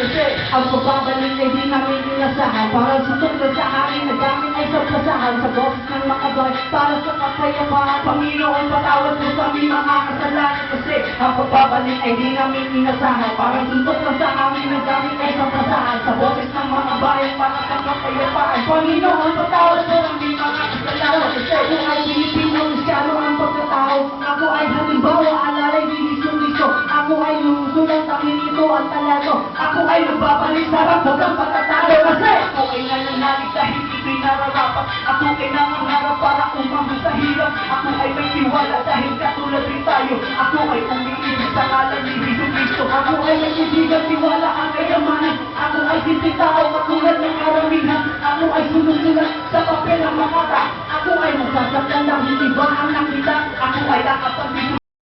Kasi ang pagbabalik ay di namin inasahan. Para sutok na sa amin, naggamit ay sa plasahan. Sa boses ng makabay, para sa kapayapaan. Panginoon, patawad mo sa aming mga kasalanan. Kasi ang pagbabalik ay di namin inasahan. Para sutok na sa amin, naggamit ay sa plasahan. Sa boses ng mga bayan, para sa kapayapaan. Panginoon, patawad mo ang aming mga kasalanan. Kasi kung ay Pilipino, Kristyano ang pagkatao. Ako ay halimbawa, alalay ni Jesucristo. Ako ay lumusulat, amin ito ang talato. Ako ay nagbabalik sarap, huwag kang patatalo. Kasi ako ay nananalig dahil ito'y nararapat. Ako ay nangangarap para umahon sa hirap. Ako ay may tiwala dahil katulad rin tayo. Ako ay umiibig sa ngalan ni Jesucristo. Ako ay nagsisigil tiwala ang kayamanan. Ako ay simpleng tao, katulad ng karamihan. Ako ay sumusulat sa papel ng mga ta. Ako ay masasaktan lang, hindi ba ang nakita? Ako ay nakapag